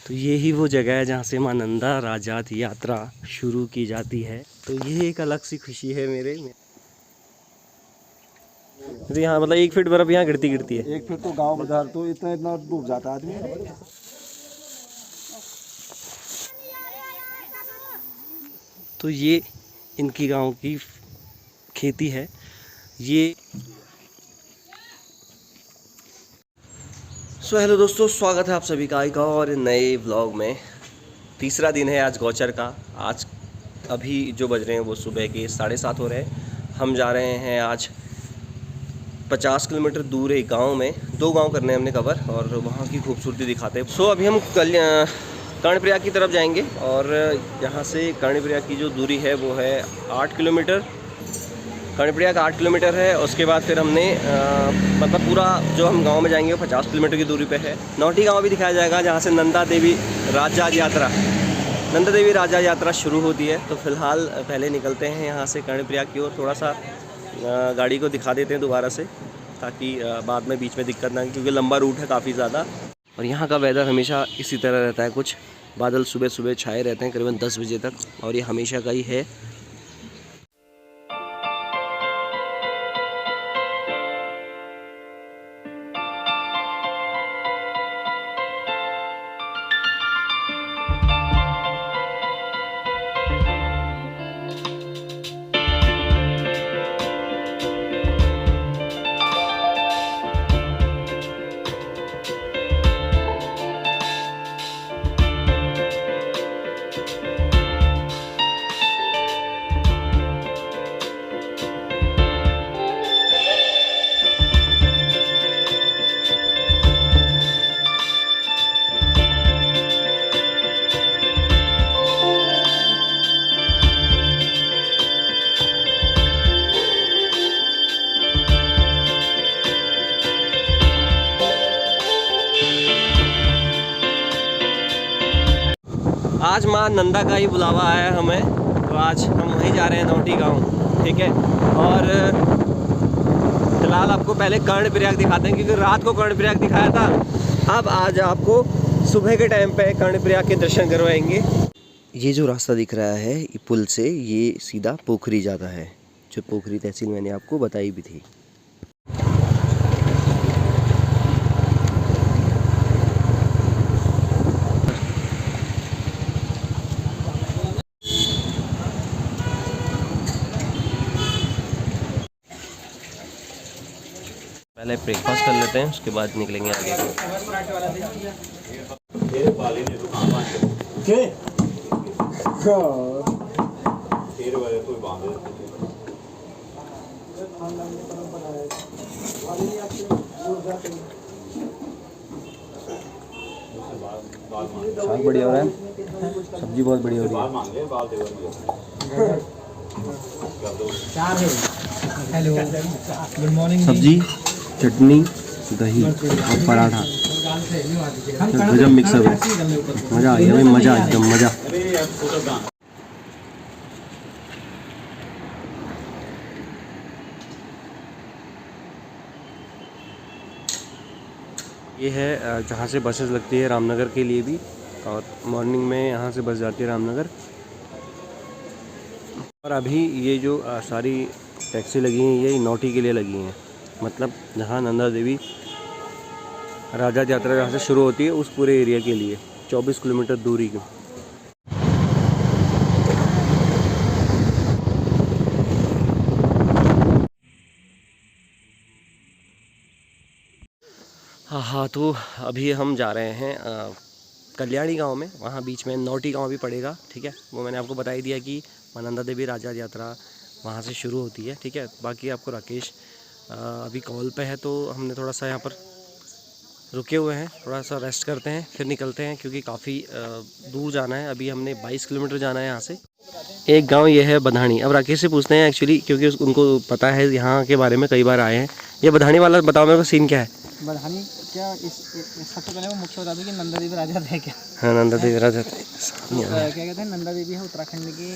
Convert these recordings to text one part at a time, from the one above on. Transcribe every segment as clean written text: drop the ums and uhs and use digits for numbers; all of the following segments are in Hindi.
तो ये ही वो जगह है जहाँ से माँ नंदा राजात यात्रा शुरू की जाती है। तो ये एक अलग सी खुशी है मेरे में। तो यहाँ मतलब 1 फीट बर्फ यहाँ गिरती गिरती है। 1 फीट तो गांव बाजार तो इतना डूब जाता आदमी। तो ये इनकी गांव की खेती है। ये हेलो दोस्तों, स्वागत है आप सभी का एक और नए व्लॉग में। तीसरा दिन है आज गौचर का। आज अभी जो बज रहे हैं वो सुबह के 7:30 हो रहे हैं। हम जा रहे हैं आज 50 किलोमीटर दूर एक गांव में। 2 गांव करने हैं हमने कवर और वहाँ की खूबसूरती दिखाते हैं। अभी हम कर्णप्रयाग की तरफ जाएंगे और यहाँ से कर्णप्रयाग की जो दूरी है वो है 8 किलोमीटर। कर्णप्रयाग 8 किलोमीटर है। उसके बाद फिर हमने मतलब पूरा जो हम गांव में जाएंगे वो 50 किलोमीटर की दूरी पे है। नौटी गांव भी दिखाया जाएगा जहाँ से नंदा देवी राजा यात्रा शुरू होती है। तो फिलहाल पहले निकलते हैं यहाँ से कर्णप्रयाग की ओर। थोड़ा सा गाड़ी को दिखा देते हैं दोबारा से ताकि बाद में बीच में दिक्कत ना, क्योंकि लंबा रूट है काफ़ी ज़्यादा। और यहाँ का वेदर हमेशा इसी तरह रहता है। कुछ बादल सुबह सुबह छाए रहते हैं करीबन 10 बजे तक, और ये हमेशा का ही है। आज माँ नंदा का ही बुलावा आया है हमें, तो आज हम वहीं जा रहे हैं नौटी गांव। ठीक है, और फिलहाल आपको पहले कर्णप्रयाग दिखाते हैं क्योंकि रात को कर्णप्रयाग दिखाया था। अब आज आपको सुबह के टाइम पे कर्णप्रयाग के दर्शन करवाएंगे। ये जो रास्ता दिख रहा है पुल से, ये सीधा पोखरी जाता है, जो पोखरी तहसील मैंने आपको बताई भी थी। पहले ब्रेकफास्ट कर लेते हैं, उसके बाद निकलेंगे आगे। साग बढ़िया हो रहा है, सब्जी बहुत बढ़िया हो रही है। Good morning. सब्जी, चटनी, दही और पराठा, गजब मिक्सअप है। मज़ा आ गया भाई, मज़ा, एकदम मज़ा। ये है जहाँ से बसेस लगती है रामनगर के लिए भी, और मॉर्निंग में यहाँ से बस जाती है रामनगर। और अभी ये जो सारी टैक्सी लगी हैं ये नौटी के लिए लगी हैं, मतलब जहाँ नंदा देवी राजा यात्रा जहाँ से शुरू होती है उस पूरे एरिया के लिए 24 किलोमीटर दूरी की। हाँ, तो अभी हम जा रहे हैं कल्याणी गांव में। वहाँ बीच में नौटी गांव भी पड़ेगा। ठीक है, वो मैंने आपको बता ही दिया कि नंदा देवी राजा यात्रा वहाँ से शुरू होती है। ठीक है, बाकी आपको राकेश अभी कॉल पे है, तो हमने थोड़ा सा यहाँ पर रुके हुए हैं, थोड़ा सा रेस्ट करते हैं फिर निकलते हैं, क्योंकि काफ़ी दूर जाना है। अभी हमने 22 किलोमीटर जाना है यहाँ से। एक गांव ये है बधानी। अब राकेश से पूछते हैं एक्चुअली, क्योंकि उनको पता है यहाँ के बारे में, कई बार आए हैं। ये बधानी वाला बताओ मेरे को, सीन क्या है? बधानी क्या, सबसे पहले वो मुख्य बता दूं कि नंदा देवी राजा थे क्या? हाँ, नंदा देवी राजा थे। क्या कहते हैं, नंदा देवी है उत्तराखंड की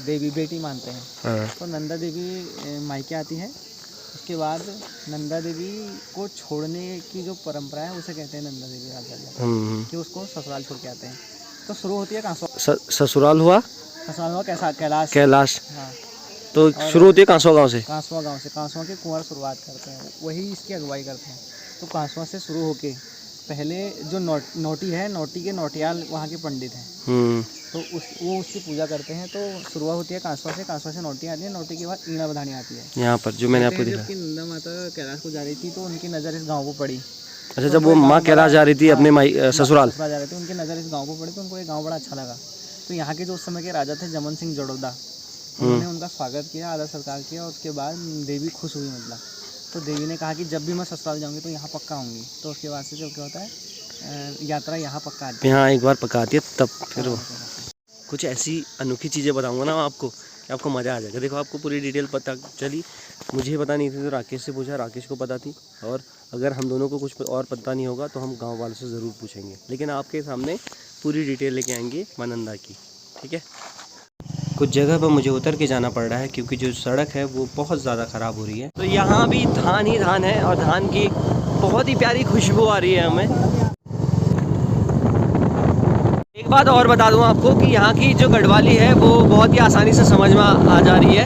देवी, बेटी मानते हैं। हाँ। तो नंदा देवी मायके आती है उसके बाद नंदा देवी को छोड़ने की जो परंपरा है उसे कहते हैं नंदा देवी राजा, कि उसको ससुराल छोड़ के आते हैं। तो शुरू होती है कांसवा, ससुराल हुआ ससुराल हुआ कैसा कैलाश। कैलाश, हाँ, तो शुरू होती है कांसवा गांव से। कांसवा गांव से, कांसवा के कुंवर शुरुआत करते हैं, वही इसकी अगुवाई करते हैं। तो कांसवा से शुरू होके पहले जो नोटी है, नोटी के नोटियाल वहाँ के पंडित हैं, तो वो उसकी पूजा करते हैं। तो शुरुआत होती है कांसवा से, कांसवा से नोटी आती है, नोटी के बाद ईना बधानी आती है। यहाँ पर जो मैंने आपको दिखा, जबकि नंदा माता कैलाश को जा रही थी तो उनकी नज़र इस गाँव को पड़ी। अच्छा, जब वो माँ कैलाश जा रही थी अपने ससुराल जा रहे थे, उनकी नज़र इस गाँव को पड़ी, तो उनको ये गाँव बड़ा अच्छा लगा। तो यहाँ के जो उस समय के राजा थे जमन सिंह जड़ौदा, उन्होंने उनका स्वागत किया, आदर सत्कार किया, और उसके बाद देवी खुश हुई। मतलब तो देवी ने कहा कि जब भी मैं ससुराल जाऊँगी तो यहाँ पक्का आऊँगी। तो उसके बाद से जो क्या होता है, यात्रा यहाँ पक्का आती है, यहाँ एक बार पका आती है तब फिर वो कुछ ऐसी अनोखी चीज़ें बताऊँगा ना आपको कि आपको मज़ा आ जाएगा। देखो, आपको पूरी डिटेल पता चली, मुझे पता नहीं थी तो राकेश से पूछा, राकेश को पता थी, और अगर हम दोनों को कुछ और पता नहीं होगा तो हम गांव वालों से ज़रूर पूछेंगे, लेकिन आपके सामने पूरी डिटेल लेके आएंगे मानंदा की, ठीक है। कुछ जगह पर मुझे उतर के जाना पड़ रहा है क्योंकि जो सड़क है वो बहुत ज़्यादा ख़राब हो रही है। तो यहाँ भी धान ही धान है और धान की बहुत ही प्यारी खुशबू आ रही है हमें। एक बात और बता दूं आपको कि यहाँ की जो गढ़वाली है वो बहुत ही आसानी से समझ में आ जा रही है,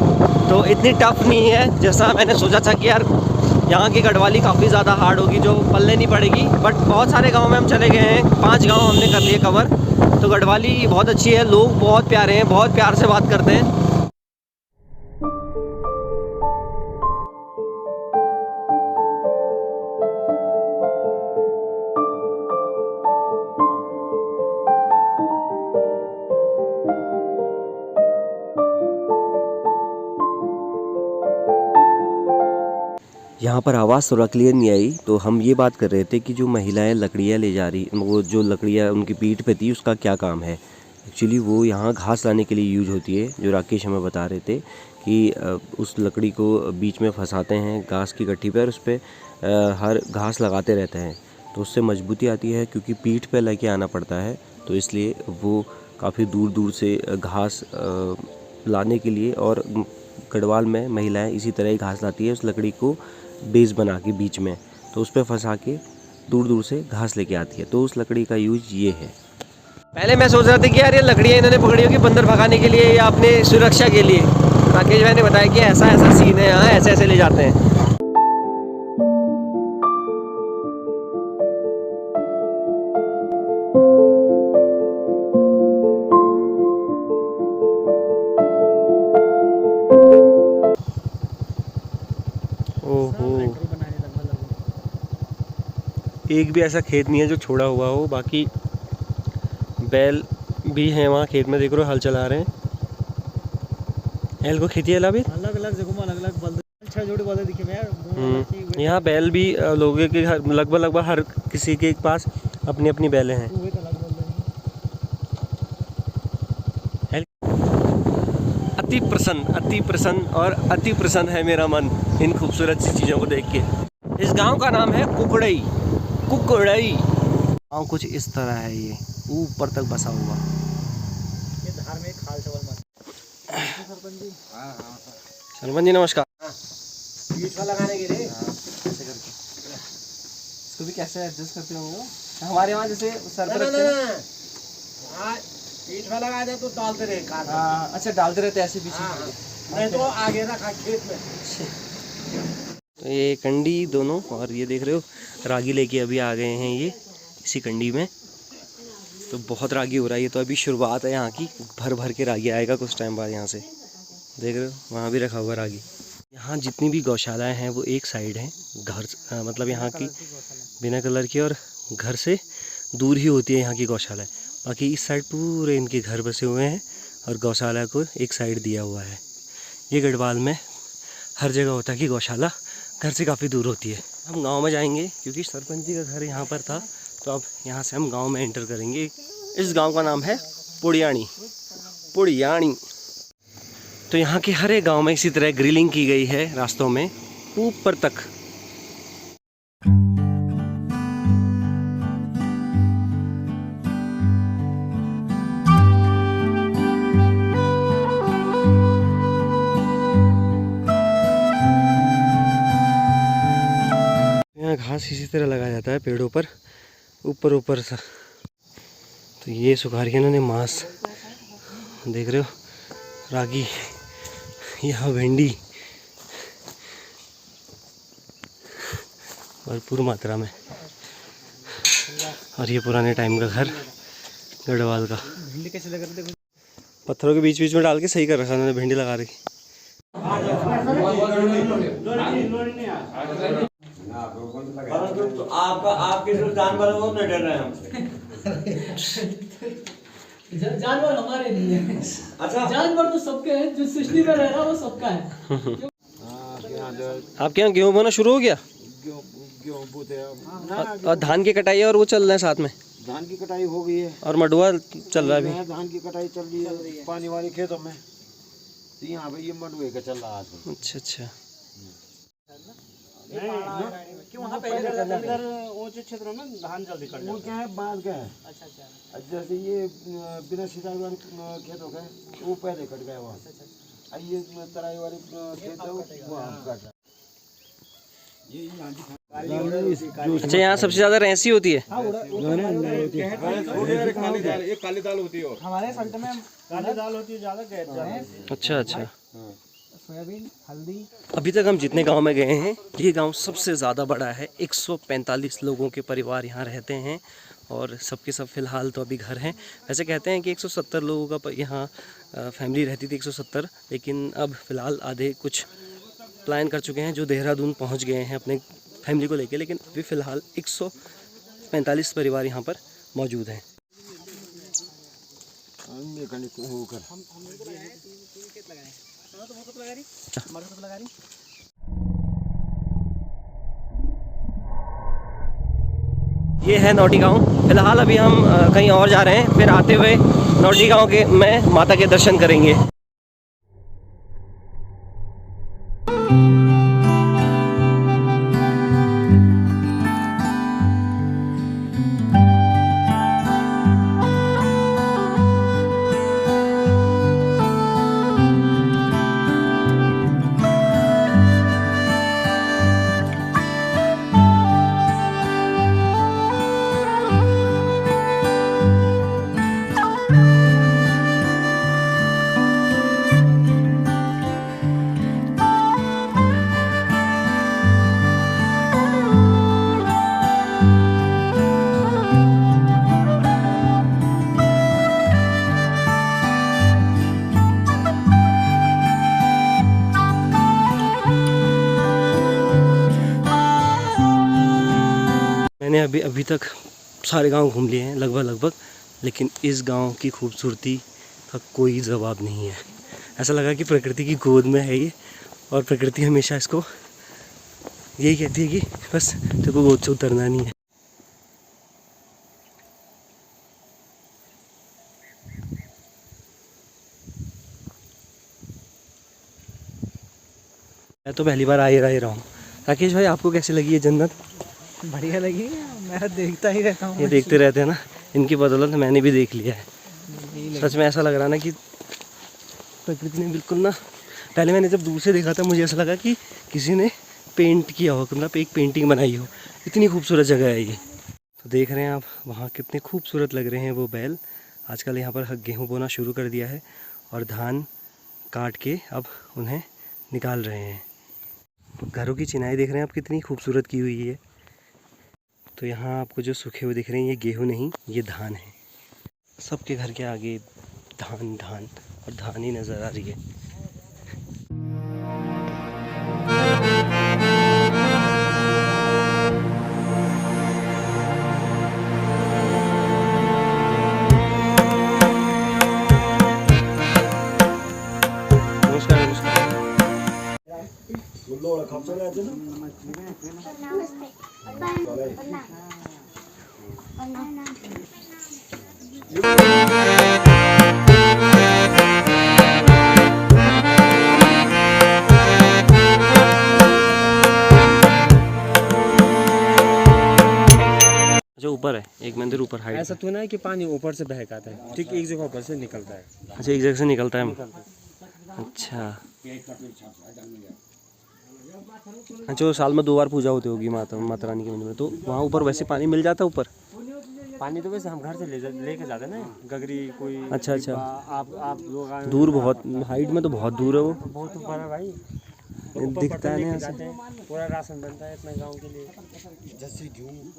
तो इतनी टफ नहीं है जैसा मैंने सोचा था कि यार यहाँ की गढ़वाली काफ़ी ज़्यादा हार्ड होगी जो पल्ले नहीं पड़ेगी। बट बहुत सारे गांव में हम चले गए हैं, 5 गांव हमने कर लिए कवर, तो गढ़वाली बहुत अच्छी है, लोग बहुत प्यारे हैं, बहुत प्यार से बात करते हैं। यहाँ पर आवाज़ थोड़ा क्लियर नहीं आई, तो हम ये बात कर रहे थे कि जो महिलाएं लकड़ियाँ ले जा रही, वो जो लकड़ियाँ उनकी पीठ पे थी उसका क्या काम है। एक्चुअली वो यहाँ घास लाने के लिए यूज होती है, जो राकेश हमें बता रहे थे कि उस लकड़ी को बीच में फंसाते हैं घास की गट्ठी पर, उस पर हर घास लगाते रहते हैं तो उससे मजबूती आती है, क्योंकि पीठ पे लेके आना पड़ता है, तो इसलिए वो काफ़ी दूर दूर से घास लाने के लिए, और गढ़वाल में महिलाएं इसी तरह ही घास लाती है, उस लकड़ी को बेस बना के बीच में, तो उस पर फंसा के दूर दूर से घास लेके आती है, तो उस लकड़ी का यूज ये है। पहले मैं सोच रहा था कि यार ये लकड़ियाँ इन्होंने पकड़ी होगी बंदर भगाने के लिए या अपने सुरक्षा के लिए, राकेश भाई ने बताया कि ऐसा ऐसा सीन है, यहाँ ऐसे ऐसे ले जाते हैं। एक भी ऐसा खेत नहीं है जो छोड़ा हुआ हो, बाकी बैल भी हैं वहाँ खेत में, देख रहे हो हल चला रहे हैं। एल को खेती है अभी अलग अलग जगहों में अलग अलग बल्द, 6 जोड़ी बल्द दिखे मैं। यहाँ बैल भी लोगों के घर लगभग हर किसी के पास अपनी अपनी बैलें हैं। अति प्रसन्न और अति प्रसन्न है मेरा मन इन खूबसूरत सी चीज़ों को देख के। इस गांव का नाम है कुकड़ई। गांव कुछ इस तरह है, ये ऊपर तक बसा हुआ। ये धार्मिक खाल चावल मत सरपंच जी नमस्कार। बीच वाला लगाने के लिए ऐसे करके इसको भी कैसे एडजस्ट करते होंगे हमारे वहाँ, जैसे सर पर रखते हैं पीठ में लगा दे तो डालते रहे। अच्छा, डालते रहते ऐसे पीछे, नहीं तो आगे रखा खेत में। तो ये कंडी दोनों, और ये देख रहे हो रागी लेके अभी आ गए हैं ये इसी कंडी में, तो बहुत रागी हो रहा है। ये तो अभी शुरुआत है यहाँ की, भर भर के रागी आएगा कुछ टाइम बाद। यहाँ से देख रहे हो वहाँ भी रखा हुआ रागी। यहाँ जितनी भी गौशालाएं हैं वो एक साइड हैं, घर मतलब यहाँ की बिना कलर की, और घर से दूर ही होती है यहाँ की गौशालाएं। बाकी इस साइड पूरे इनके घर बसे हुए हैं और गौशाला को एक साइड दिया हुआ है। ये गढ़वाल में हर जगह होता है कि गौशाला घर से काफ़ी दूर होती है। हम गांव में जाएंगे क्योंकि सरपंच जी का घर यहाँ पर था, तो अब यहाँ से हम गांव में एंटर करेंगे। इस गांव का नाम है पुड़ियाणी। तो यहाँ के हर एक गाँव में इसी तरह ग्रिलिंग की गई है रास्तों में ऊपर तक। घास इसी तरह लगाया जाता है पेड़ों पर, ऊपर ऊपर सा। तो ये सुखा रही है इन्होंने मांस, देख रहे हो, रागी, यहाँ भिंडी भरपूर मात्रा में। और ये पुराने टाइम का घर गढ़वाल का। भिंडी कैसे लग रही थी? पत्थरों के बीच बीच में डाल के सही कर रखा उन्होंने, भिंडी लगा रखी। तो आपके जो जानवर है वो नहीं डर रहे हैं जानवर हमारे नहीं है। अच्छा जानवर तो सबके हैं, जो सृष्टि में रह रहा है वो सबका है। आपके यहाँ गेहूँ बोना शुरू हो गया? गेहूं बोते और धान की कटाई है और वो चल रहा है साथ में? धान की कटाई हो गई है और मडुआ चल रहा है अभी? धान की कटाई चल रही है पानी वाले खेतों में। तो यहाँ पे ये मंडुए का चल रहा है आजकल। अच्छा अच्छा। वहाँ पहले ऊंचे क्षेत्रों में धान जल्दी कट वो क्या है, बांध का है। अच्छा अच्छा। जैसे ये बिना सिंचाई वाले खेतों का है, वो पहले कट गए वहाँ। ये तराई वाले खेत है वो हम कट रहे। अच्छा, यहाँ सबसे ज्यादा रेंसी होती है? काली दाल होती है, हमारे सल्ट में काली दाल होती है ज्यादा। अच्छा अच्छा। सोयाबीन, हल्दी। अभी तक हम जितने गांव में गए हैं, ये गांव सबसे ज़्यादा बड़ा है। 145 लोगों के परिवार यहाँ रहते हैं और सबके सब फिलहाल तो अभी घर हैं। वैसे कहते हैं कि 170 लोगों का यहाँ फैमिली रहती थी, 170, लेकिन अब फ़िलहाल आधे कुछ प्लान कर चुके हैं जो देहरादून पहुँच गए हैं अपने फैमिली को लेके, लेकिन अभी फ़िलहाल 145 परिवार यहाँ पर मौजूद हैं। ये है नौटी गांव। फिलहाल अभी हम कहीं और जा रहे हैं, फिर आते हुए नौटी गांव के में माता के दर्शन करेंगे। मैंने अभी तक सारे गांव घूम लिए हैं लगभग, लेकिन इस गांव की खूबसूरती का कोई जवाब नहीं है। ऐसा लगा कि प्रकृति की गोद में है ये, और प्रकृति हमेशा इसको यही कहती है कि बस तेरे को गोद से उतरना नहीं है। मैं तो पहली बार आ ही रहा हूँ। राकेश भाई, आपको कैसी लगी ये जन्नत? बढ़िया लगी, मैं देखता ही रहता हूँ। ये देखते रहते हैं ना, इनकी बदौलत मैंने भी देख लिया है। सच में ऐसा लग रहा ना कि प्रकृति ने बिल्कुल ना, पहले मैंने जब दूर से देखा था मुझे ऐसा लगा कि किसी ने पेंट किया हो, मतलब एक पेंटिंग बनाई हो। इतनी खूबसूरत जगह है ये। तो देख रहे हैं आप वहाँ कितने खूबसूरत लग रहे हैं वो बैल। आजकल यहाँ पर गेहूँ बोना शुरू कर दिया है और धान काट के अब उन्हें निकाल रहे हैं। घरों की चिनाई देख रहे हैं आप कितनी खूबसूरत की हुई है। तो यहाँ आपको जो सूखे हुए दिख रहे हैं ये गेहूँ नहीं, ये धान है। सबके घर के आगे धान और धान ही नज़र आ रही है। जो ऊपर है, एक मंदिर ऊपर हाइट। ऐसा तो ना है कि पानी ऊपर से बह आता है, ठीक एक जगह ऊपर से निकलता है। अच्छा, एक जगह से निकलता है। अच्छा, जो साल में 2 बार पूजा होती होगी माता रानी के मंदिर में, तो वहाँ ऊपर वैसे पानी मिल जाता है ऊपर? पानी तो वैसे हम घर से लेके जाते हैं ना, गगरी कोई। अच्छा अच्छा, आप लोग दूर बहुत, हाइट में तो बहुत दूर है वो, बहुत ऊपर है भाई, दिखता है नहीं जाते ऐसे। हैं। पूरा राशन बनता है अपने गांव के लिए, जैसे गेहूँ,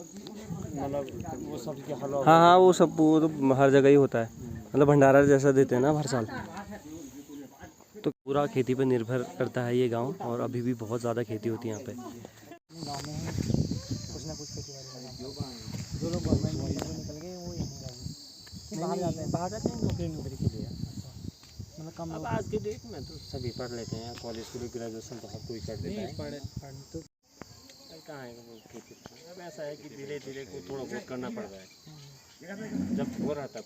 मतलब वो सब के हलवा। हाँ हाँ, वो सब वो तो हर जगह ही होता है, मतलब भंडारा जैसा देते हैं ना हर साल। तो पूरा खेती पर निर्भर करता है ये गांव, और अभी भी बहुत ज़्यादा खेती होती है यहाँ पे। गाँव में कुछ ना कुछ खेती बाड़ी, जो लोग गवर्नमेंट में निकल गए वो यहीं रह गए, बाहर जाते हैं। बाहर जाते हैं नौकरी के लिए। मतलब कम अब लोग आज के डेट में तो सभी पढ़ लेते हैं, कॉलेज के लिए ग्रेजुएशन तो हर कोई कर लेता है। पढ़ तो कहाँ है वो खेती? अब ऐसा है कि धीरे धीरे को थोड़ा बहुत करना पड़ रहा है, जब हो रहा तब।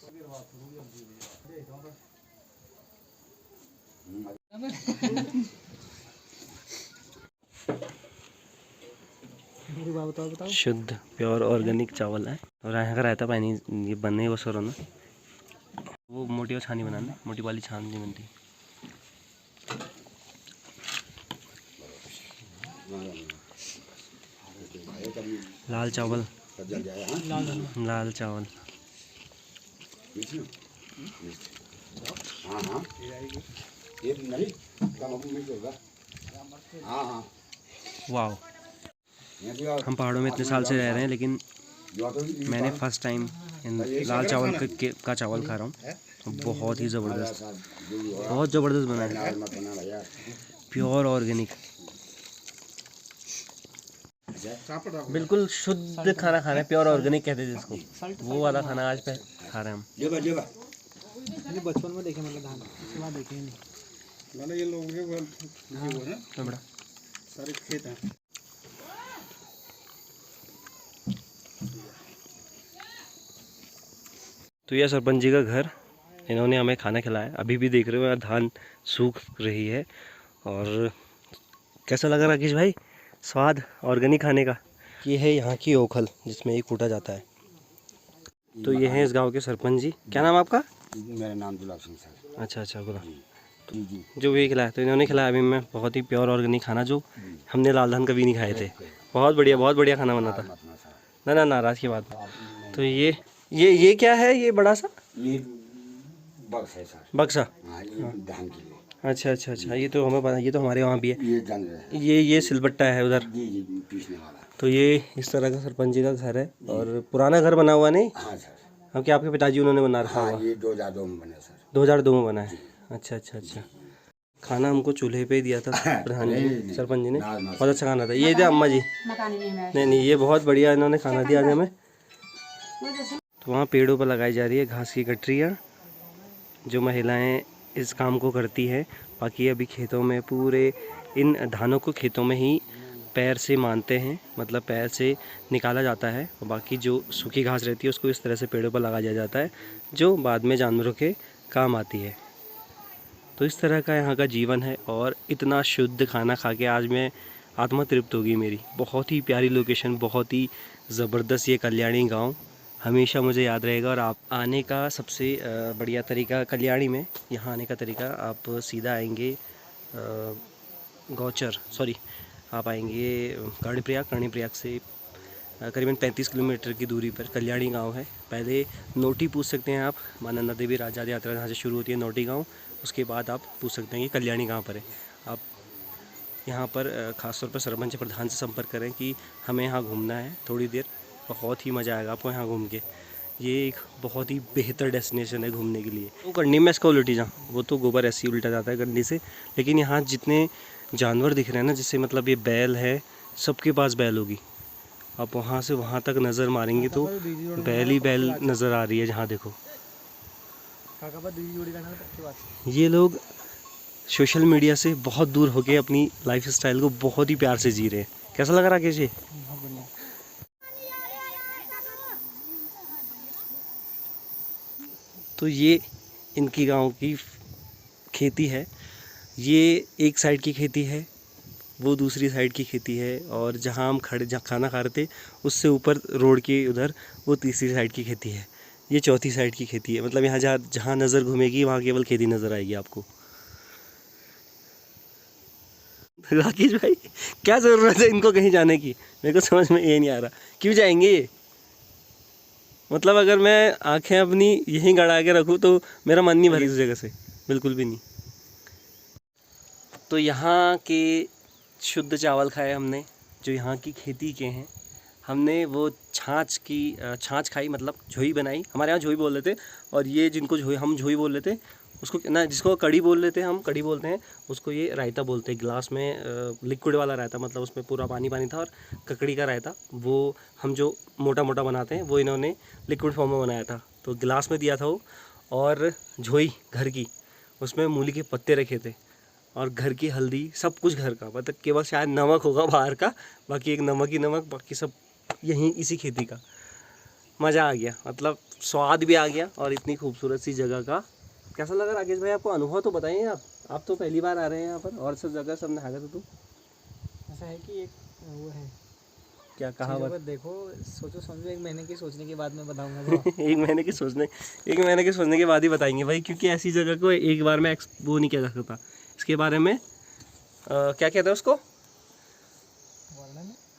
मेरी बात बताओ। शुद्ध प्योर ऑर्गेनिक चावल है, और यहाँ का रायता पानी ये बनने वो सर ना, वो मोटी और छानी बनाना, मोटी वाली छान नहीं बनती। लाल चावल, लाल चावल। वाह, हम पहाड़ों में इतने साल से रह रहे हैं, लेकिन मैंने फर्स्ट टाइम लाल चावल का चावल खा रहा हूँ। बहुत ही ज़बरदस्त, बहुत ज़बरदस्त बना है, प्योर ऑर्गेनिक, बिल्कुल शुद्ध खाना खा रहे हैं, प्योर ऑर्गेनिक कहते हैं जिसको, वो वाला खाना आज पे खा रहे हैं हम। बचपन में देखे, मतलब धान उसके बाद देखे ही नहीं। ये लोग ये बड़ा सारे खेत हैं। तो यह सरपंच जी का घर, इन्होंने हमें खाना खिलाया। अभी भी देख रहे हो यहाँ धान सूख रही है। और कैसा लगा राकेश भाई स्वाद ऑर्गेनिक खाने का? ये है यहाँ की ओखल जिसमें ये कूटा जाता है। तो ये हैं इस गांव के सरपंच जी। क्या नाम आपका? मेरा नाम दुलाब सिंह सर। अच्छा अच्छा, बोला जो भी खिलाया, तो इन्होंने खिलाया अभी मैं बहुत ही प्योर ऑर्गेनिक खाना, जो हमने लाल धान कभी नहीं खाए थे। बहुत बढ़िया खाना बना था। ना नाराज़ की बात। तो ये क्या है, ये बड़ा सा ये बक्स है सर। बक्सा? हाँ, ये धान के लिए। अच्छा, ये तो हमें पता, ये तो हमारे वहाँ भी है। ये जान रहे हैं। ये सिलबट्टा है उधर। जी पीसने वाला। तो ये इस तरह का सरपंच जी का घर है, और पुराना घर बना हुआ नहीं? हाँ सर। हम क्या आपके पिताजी उन्होंने बना रखा हाँ, हुआ? ये 2002 में बने सर। 2002 में बना है। अच्छा। खाना हमको चूल्हे पे ही दिया था प्रधान जी ने, सरपंच जी ने। बहुत अच्छा खाना था। ये दिया अम्मा जी? नहीं, ये बहुत बढ़िया इन्होंने खाना दिया आज हमें। तो वहाँ पेड़ों पर लगाई जा रही है घास की गठरियाँ, जो महिलाएं इस काम को करती हैं। बाकी अभी खेतों में पूरे इन धानों को खेतों में ही पैर से मानते हैं, मतलब पैर से निकाला जाता है। और बाकी जो सूखी घास रहती है उसको इस तरह से पेड़ों पर लगा दिया जाता है, जो बाद में जानवरों के काम आती है। तो इस तरह का यहाँ का जीवन है, और इतना शुद्ध खाना खा के आज मैं आत्मा तृप्त होगी मेरी। बहुत ही प्यारी लोकेशन, बहुत ही ज़बरदस्त ये कल्याणी गांव हमेशा मुझे याद रहेगा। और आप आने का सबसे बढ़िया तरीका, कल्याणी में यहाँ आने का तरीका, आप सीधा आएंगे आप आएंगे कर्णप्रयाग से करीबन 35 किलोमीटर की दूरी पर कल्याणी गांव है। पहले नोटी पूछ सकते हैं आप, माँ नंदा देवी राजा यात्रा जहाँ से शुरू होती है नोटी गांव, उसके बाद आप पूछ सकते हैं कि कल्याणी कहाँ पर है। आप यहाँ पर ख़ासतौर पर सरपंच प्रधान से संपर्क करें कि हमें यहाँ घूमना है थोड़ी देर, बहुत ही मज़ा आएगा आपको यहाँ घूम के। ये एक बहुत ही बेहतर डेस्टिनेशन है घूमने के लिए। वो गंडी में इसका उल्टी जा, वो तो गोबर ऐसे ही उल्टा जाता है गंडी से, लेकिन यहाँ जितने जानवर दिख रहे हैं ना, जैसे मतलब ये बैल है, सबके पास बैल होगी। आप वहाँ से वहाँ तक नज़र मारेंगे तो बैल ही बैल नज़र आ रही है जहाँ देखो। ये लोग सोशल मीडिया से बहुत दूर होके अपनी लाइफ स्टाइल को बहुत ही प्यार से जी रहे हैं। कैसा लग रहा है कैसे? तो ये इनकी गांव की खेती है। ये एक साइड की खेती है, वो दूसरी साइड की खेती है, और जहाँ हम जहाँ खाना खा रहे थे उससे ऊपर रोड के उधर वो तीसरी साइड की खेती है। ये चौथी साइड की खेती है। मतलब यहाँ जहाँ नज़र घूमेगी वहाँ केवल खेती नज़र आएगी आपको। राकेश भाई क्या ज़रूरत है इनको कहीं जाने की, मेरे को समझ में ये नहीं आ रहा क्यों जाएंगे ये। मतलब अगर मैं आंखें अपनी यहीं गड़ा के रखूँ तो मेरा मन नहीं भरी उस जगह से, बिल्कुल भी नहीं। तो यहाँ के शुद्ध चावल खाए हमने जो यहाँ की खेती के हैं। हमने वो छाछ खाई, मतलब झोई बनाई, हमारे यहाँ झोई बोल रहे थे, और ये जिनको हम झोई बोल रहे थे उसको ना, जिसको कड़ी बोल रहे थे हम कड़ी बोलते हैं, उसको ये रायता बोलते हैं। गिलास में लिक्विड वाला रायता, मतलब उसमें पूरा पानी पानी था, और ककड़ी का रायता वो हम जो मोटा मोटा बनाते हैं वो इन्होंने लिक्विड फॉर्म में बनाया था, तो गिलास में दिया था वो। और झोई घर की, उसमें मूली के पत्ते रखे थे, और घर की हल्दी, सब कुछ घर का, मतलब केवल शायद नमक होगा बाहर का, बाकी एक नमक ही नमक, बाकी सब यहीं इसी खेती का। मज़ा आ गया, मतलब स्वाद भी आ गया, और इतनी खूबसूरत सी जगह का कैसा लगा राकेश भाई आपको? अनुभव तो बताइए आप तो पहली बार आ रहे हैं यहाँ पर, और सब जगह सब नहा गए तो ऐसा है कि एक वो है, क्या कहा चीज़ों को देखो, सोचो समझो, 1 महीने की सोचने के बाद मैं बताऊंगा तो। एक महीने के सोचने के बाद ही बताएंगे भाई, क्योंकि ऐसी जगह को एक बार में वो नहीं किया जा सकता। इसके बारे में क्या कहते हैं उसको,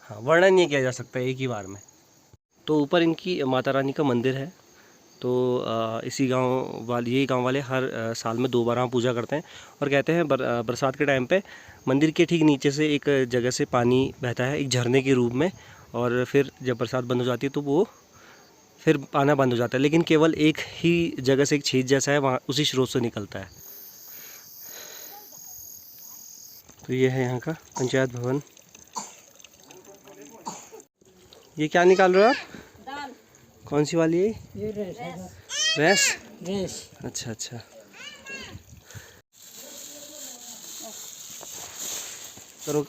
हाँ, वर्णन नहीं किया जा सकता एक ही बार में। तो ऊपर इनकी माता रानी का मंदिर है, तो इसी यही गांव वाले हर साल में 2 बार वहाँ पूजा करते हैं, और कहते हैं बरसात के टाइम पे मंदिर के ठीक नीचे से एक जगह से पानी बहता है एक झरने के रूप में, और फिर जब बरसात बंद हो जाती है तो वो फिर आना बंद हो जाता है, लेकिन केवल एक ही जगह से एक छेद जैसा है वहाँ, उसी स्रोत से निकलता है। तो ये है यहाँ का पंचायत भवन। ये क्या निकाल रहे हो आप? दाल। कौन सी वाली है ये रेस रैस? रेस। अच्छा अच्छा। करो।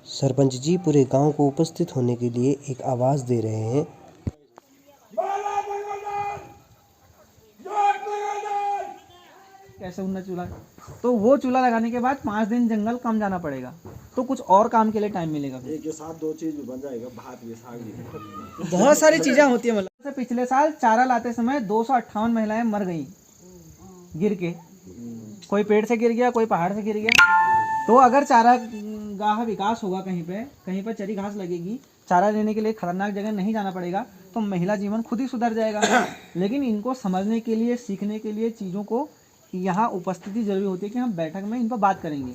सरपंच जी पूरे गांव को उपस्थित होने के लिए एक आवाज़ दे रहे हैं। कैसे उन्नत चूल्हा, तो वो चूल्हा लगाने के बाद 5 दिन जंगल कम जाना पड़ेगा, तो कुछ और काम के लिए टाइम मिलेगा। एक के साथ 2 चीज भी बन जाएगा, भात भी साग भी। बहुत सारी चीजें होती है। मतलब पिछले साल चारा लाते समय 258 महिलाएं मर गईं गिर के, कोई पेड़ से गिर गया, कोई पहाड़ से गिर गया। तो अगर चारा गाह विकास होगा, कहीं पर चरी घास लगेगी, चारा लेने के लिए खतरनाक जगह नहीं जाना पड़ेगा, तो महिला जीवन खुद ही सुधर जाएगा। लेकिन इनको समझने के लिए, सीखने के लिए चीज़ों को यहाँ उपस्थिति जरूरी होती है कि हम बैठक में इन पर बात करेंगे।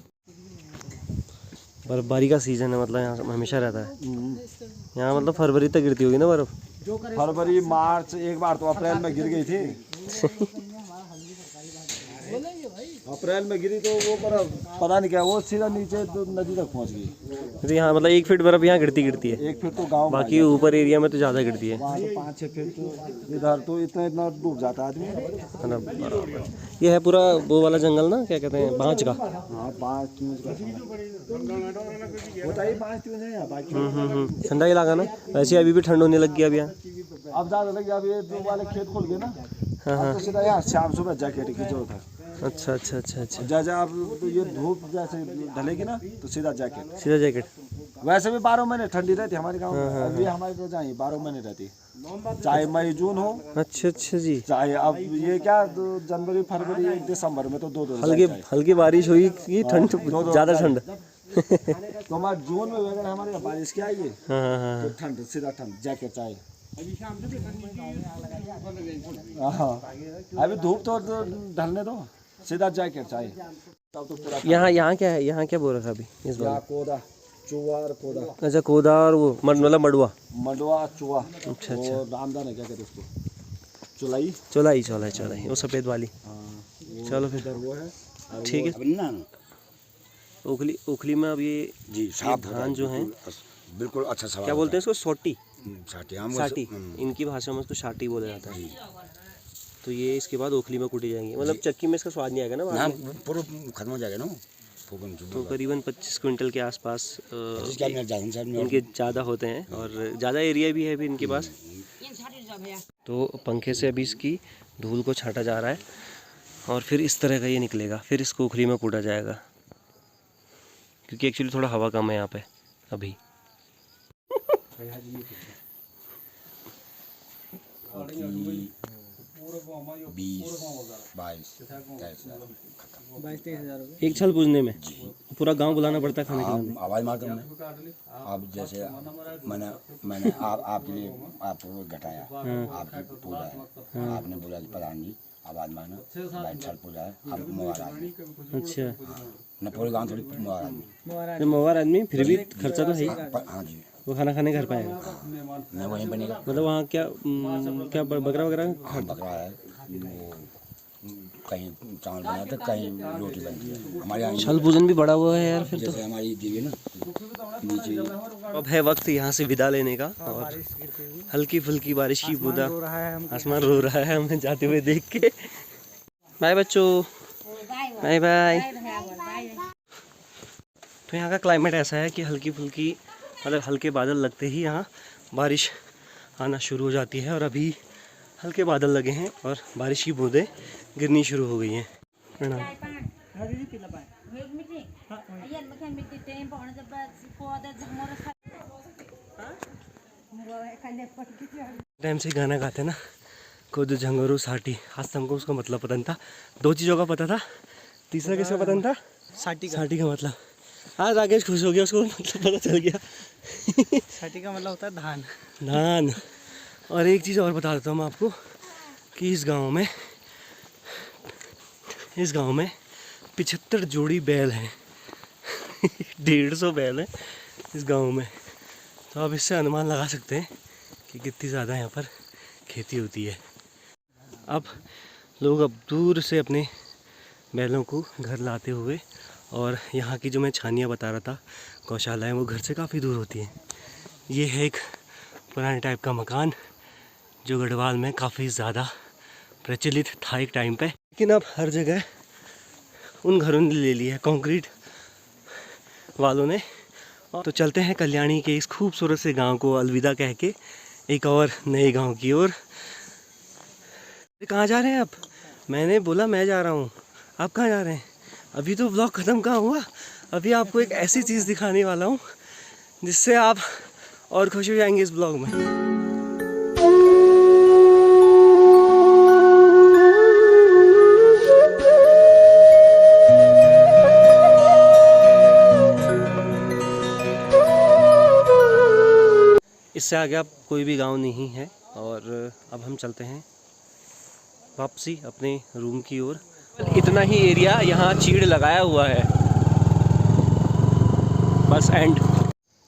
बर्फबारी का सीजन है, मतलब यहाँ हमेशा रहता है यहाँ, मतलब फरवरी तक गिरती होगी ना बर्फ? फरवरी मार्च, एक बार तो अप्रैल में गिर गई थी। अप्रैल में गिरी तो वो बर्फ पता नहीं क्या, वो सीधा नीचे तो नदी तक पहुंच गई। तो यहाँ मतलब 1 फीट बर्फ यहाँ गिरती है, 1 फीट तो गांव में, बाकी ऊपर एरिया में तो ज़्यादा गिरती है। वहाँ तो 5-6 फीट तो इधर तो इतना डूब जाता आदमी। है ना, बराबर। ये है पूरा वो वाला जंगल ना, क्या कहते हैं, बाँच का। हाँ, 5 ट्यूज का होता ही 5 ट्यूज है यहाँ, बाकी ठंडा इलाका ना, वैसे अभी भी ठंड होने लग गया अब यहाँ। अब ज़्यादा लग गया, अब ये 2 वाले खेत खुल गए ना। अब तो सीधा यहाँ शाम सुबह जैकेट की जरूरत है। अच्छा अच्छा अच्छा अच्छा। जैसे अब तो ये धूप जैसे ढलेगी ना तो सीधा जैकेट। वैसे भी 12 महीने ठंडी रहती है हमारे गांव में। अभी हमारे तो जहाँ 12 महीने रहती, चाहे मई जून हो। अच्छा अच्छा जी। चाहे अब ये क्या जनवरी फरवरी 1 दिसंबर में तो 2 हल्की बारिश हुई कि ठंड, ज़्यादा ठंड। तो हमारे जून में अगर हमारे यहाँ बारिश क्या आई हाँ, तो ठंड, सीधा ठंड, जैकेट चाहिए। हाँ, अभी धूप तो ढलने दो, सीधा जैकेट चाहिए। तब तो पूरा यहाँ क्या है, यहाँ क्या बोल रखा अभी इस बार? कोदा, चुआर, कोदा। अच्छा, कोदा और वो मतलब मडुआ, चुआ। अच्छा अच्छा। और रामदान है, क्या कहते उसको, चौलाई, वो सफ़ेद वाली। हाँ, चलो फिर वो है, ठीक है। ओखली में अब ये जी साफ धान जो है, बिल्कुल अच्छा सवाल। क्या बोलते हैं इसको? सोटी, साटी। इनकी भाषा में उसको शाटी बोला जाता है। तो ये इसके बाद ओखली में कूटी जाएंगे, मतलब चक्की में इसका स्वाद नहीं आएगा ना बाद में? पूरा खत्म हो जाएगा ना फूकन। तो करीबन 25 क्विंटल के आसपास इनके ज़्यादा होते हैं, और ज़्यादा एरिया भी है भी इनके पास। तो पंखे से अभी इसकी धूल को छांटा जा रहा है, और फिर इस तरह का ये निकलेगा, फिर इसको ओखली में कूटा जाएगा, क्योंकि एक्चुअली थोड़ा हवा कम है यहाँ पे अभी। 20, 22, 23 खत्म। 22-23 हज़ार रुपये। एक छल पूजने में पूरा गांव बुलाना पड़ता है खाने खिलाने? आवाज़ मारता हूँ मैं। अब जैसे मैंने आपके लिए आपको घटाया, आपकी पूजा है, आपने बोला कि प्रधान जी आवाज़ मारना, भाई छल पूजा है, हम मोहर आदमी। अच्छा, न पूरे गाँव थोड़ी मोहर आदमी। तो मवार आदमी फिर भी खर्चा तो है ही। हाँ जी, वो खाना खाने घर पाएगा, नहीं वहीं बनेगा। मतलब वहाँ क्या क्या बकरा वगैरह? हाँ बकरा है, वो कहीं चावल बनाते, कहीं रोटी बनती है। हमारे यहाँ छल पूजन भी बड़ा हुआ है यार फिर तो। जैसे हमारी देवी है ना नीचे। अब है वक्त यहाँ से विदा लेने का, और हल्की फुल्की बारिश की बूंदा, आसमान रो रहा है हमें जाते हुए देख के। बाय बच्चों, बाय बाय। तो यहाँ का क्लाइमेट ऐसा है कि हल्की फुल्की मतलब हल्के बादल लगते ही यहाँ बारिश आना शुरू हो जाती है, और अभी हल्के बादल लगे हैं और बारिश की बूंदें गिरनी शुरू हो गई हैं। प्रणाम। टाइम से गाना गाते ना, खुद झंगरू साठी। आज हमको उसका मतलब पता नहीं था, 2 चीज़ों का पता था, तीसरा किसका पता नहीं था? साठी का मतलब। आज राकेश खुश हो गया, उसको मतलब पता चल गया। साठी का मतलब होता है धान। धान। और एक चीज़ और बता देता हूँ मैं आपको कि इस गांव में 75 जोड़ी बैल हैं। 150 बैल हैं इस गांव में। तो आप इससे अनुमान लगा सकते हैं कि कितनी ज़्यादा यहाँ पर खेती होती है। अब लोग अब दूर से अपने बैलों को घर लाते हुए, और यहाँ की जो मैं छानियाँ बता रहा था गौशालाएँ, वो घर से काफ़ी दूर होती हैं। ये है एक पुराने टाइप का मकान जो गढ़वाल में काफ़ी ज़्यादा प्रचलित था एक टाइम पे, लेकिन अब हर जगह उन घरों ने ले लिया है कंक्रीट वालों ने। तो चलते हैं कल्याणी के इस खूबसूरत से गांव को अलविदा कह के एक और नए गांव की ओर। कहाँ जा रहे हैं आप? मैंने बोला मैं जा रहा हूँ, आप कहाँ जा रहे हैं? अभी तो व्लॉग ख़त्म कहाँ हुआ, अभी आपको एक ऐसी चीज़ दिखाने वाला हूँ जिससे आप और खुश हो जाएंगे इस ब्लॉग में। इससे आगे अब कोई भी गांव नहीं है, और अब हम चलते हैं वापसी अपने रूम की ओर। इतना ही एरिया यहाँ चीड़ लगाया हुआ है, बस एंड।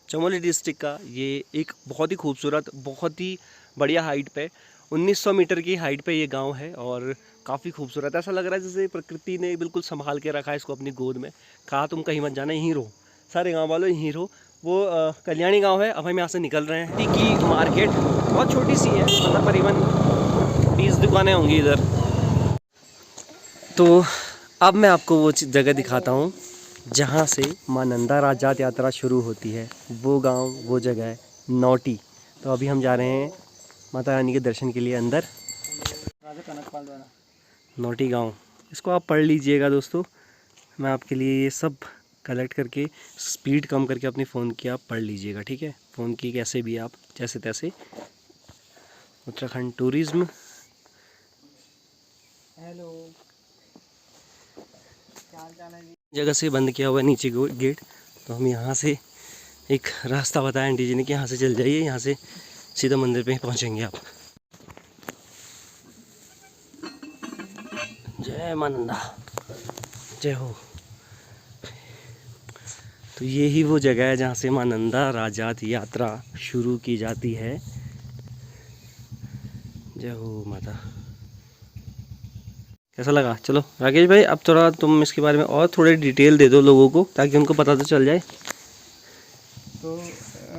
चमोली डिस्ट्रिक्ट का ये एक बहुत ही खूबसूरत, बहुत ही बढ़िया हाइट पे 1900 मीटर की हाइट पे ये गांव है, और काफ़ी खूबसूरत। ऐसा लग रहा है जैसे प्रकृति ने बिल्कुल संभाल के रखा है इसको अपनी गोद में। कहा तुम कहीं मत जाना, यहीं रहो, सारे गांव वालों यहीं रहो। वो कल्याणी गांव है। अब हम यहाँ से निकल रहे हैं। की मार्केट बहुत छोटी सी है, मतलब करीबन 20 दुकानें होंगी इधर। तो अब मैं आपको वो जगह दिखाता हूँ जहाँ से माँ नंदा राजात यात्रा शुरू होती है। वो गांव, वो जगह है नौटी। तो अभी हम जा रहे हैं माता रानी के दर्शन के लिए अंदर। राजा कनकपाल द्वारा नौटी गांव, इसको आप पढ़ लीजिएगा दोस्तों। मैं आपके लिए ये सब कलेक्ट करके स्पीड कम करके अपनी फ़ोन की आप पढ़ लीजिएगा, ठीक है? फ़ोन की कैसे भी आप जैसे तैसे। उत्तराखंड टूरिज्म। हेलो, जगह से बंद किया हुआ है नीचे गेट, तो हम यहाँ से एक रास्ता बताया आंटी जी ने कि यहाँ से चल जाइए, यहाँ से सीधा मंदिर पे ही पहुँचेंगे आप। जय मां नंदा, जय हो। तो ये ही वो जगह है जहाँ से मां नंदा राजात यात्रा शुरू की जाती है। जय हो माता। कैसा लगा? चलो राकेश भाई, अब थोड़ा तुम इसके बारे में और थोड़े डिटेल दे दो लोगों को, ताकि उनको पता तो चल जाए। तो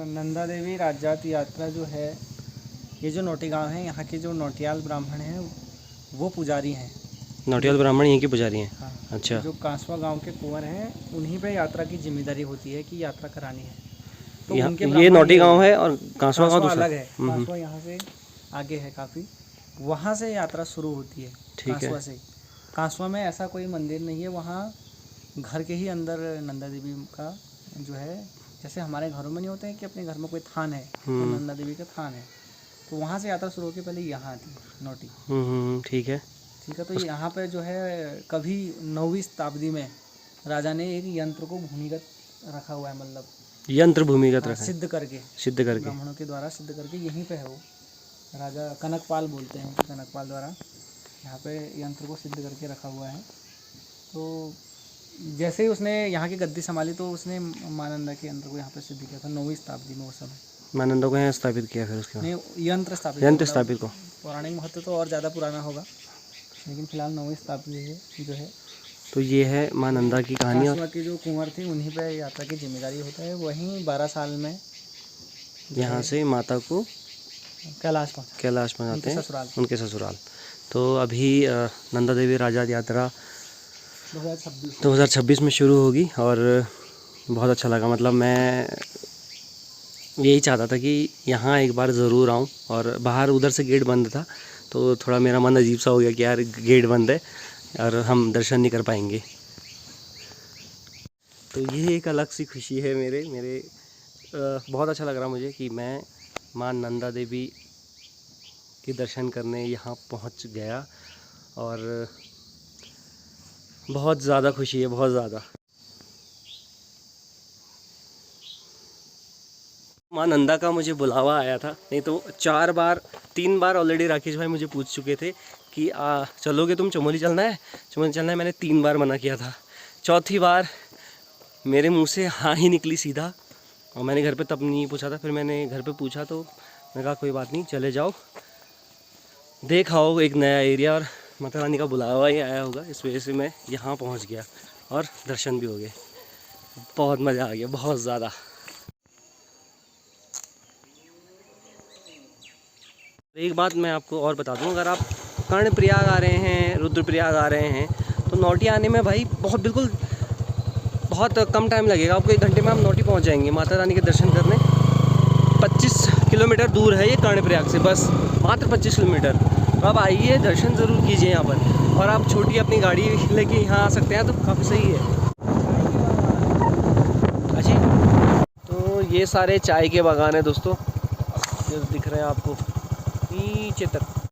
नंदा देवी राजात यात्रा जो है, ये जो नौटी गांव है, यहाँ के जो नौटियाल ब्राह्मण हैं वो पुजारी हैं। नौटियाल ब्राह्मण यहीं के पुजारी हैं? हाँ। अच्छा। जो कांसवा गांव के कुंवर हैं, उन्हीं पे यात्रा की जिम्मेदारी होती है कि यात्रा करानी है। तो उनके ये नौटी गांव है और कांसवा गांव अलग है। कांसवा यहाँ से आगे है काफ़ी, वहाँ से यात्रा शुरू होती है। कांसवा से। कांसवा में ऐसा कोई मंदिर नहीं है, वहाँ घर के ही अंदर नंदा देवी का जो है, जैसे हमारे घरों में नहीं होते हैं कि अपने घर में कोई थान है, तो नंदा देवी का थान है। तो वहाँ से यात्रा शुरू होकर पहले यहाँ थी नौटी। ठीक है। ठीक है, तो यहाँ पे जो है कभी 9वीं शताब्दी में राजा ने एक यंत्र को भूमिगत रखा हुआ है, मतलब यंत्र भूमिगत रखा है, सिद्ध करके, ब्राह्मणों के द्वारा सिद्ध करके यहीं पे है वो। राजा कनकपाल बोलते हैं, कनकपाल द्वारा यहाँ पे यंत्र को सिद्ध करके रखा हुआ है। तो जैसे ही उसने यहाँ की गद्दी संभाली तो उसने मानंदा के यंत्र को यहाँ पे सिद्ध किया था 9वीं शताब्दी में। वो समय मानंदा को यहाँ स्थापित किया, फिर उसके बाद नहीं यंत्र स्थापित, यंत्र स्थापित को। पौराणिक महत्व तो और ज़्यादा पुराना होगा, लेकिन फिलहाल 9वीं शताब्दी है जो है। तो ये है माँ नंदा की कहानी। और के जो कुंवर थे उन्हीं पे यात्रा की जिम्मेदारी होता है। वहीं 12 साल में यहाँ से माता को कैलाश पहुँचाते हैं ससुराल। उनके ससुराल। तो अभी नंदा देवी राजा यात्रा 2026 में शुरू होगी और बहुत अच्छा लगा। मतलब मैं यही चाहता था कि यहाँ एक बार ज़रूर आऊँ, और बाहर उधर से गेट बंद था तो थोड़ा मेरा मन अजीब सा हो गया कि यार गेट बंद है और हम दर्शन नहीं कर पाएंगे। तो ये एक अलग सी खुशी है मेरे बहुत अच्छा लग रहा मुझे कि मैं माँ नंदा देवी के दर्शन करने यहाँ पहुँच गया, और बहुत ज़्यादा खुशी है, बहुत ज़्यादा। माँ नंदा का मुझे बुलावा आया था, नहीं तो 3 बार ऑलरेडी राकेश भाई मुझे पूछ चुके थे कि चलोगे तुम, चमोली चलना है। मैंने 3 बार मना किया था। चौथी बार मेरे मुंह से हाँ ही निकली सीधा, और मैंने घर पे तब नहीं पूछा था। फिर मैंने घर पे पूछा तो मैंने कहा कोई बात नहीं, चले जाओ, देख आओ एक नया एरिया। और माता रानी का बुलावा ही आया होगा, इस वजह से मैं यहाँ पहुँच गया और दर्शन भी हो गए। बहुत मज़ा आ गया, बहुत ज़्यादा। एक बात मैं आपको और बता दूं, अगर आप कर्णप्रयाग आ रहे हैं, रुद्रप्रयाग आ रहे हैं, तो नौटी आने में भाई बहुत कम टाइम लगेगा आपको। 1 घंटे में आप नौटी पहुंच जाएंगे माता रानी के दर्शन करने। 25 किलोमीटर दूर है ये कर्णप्रयाग से, बस मात्र 25 किलोमीटर। तो आप आइए, दर्शन ज़रूर कीजिए यहाँ पर। और आप छोटी अपनी गाड़ी लेके यहाँ आ सकते हैं, तो काफ़ी सही है। अच्छा, तो ये सारे चाय के बागान हैं दोस्तों, जो दिख रहे हैं आपको नीचे तक।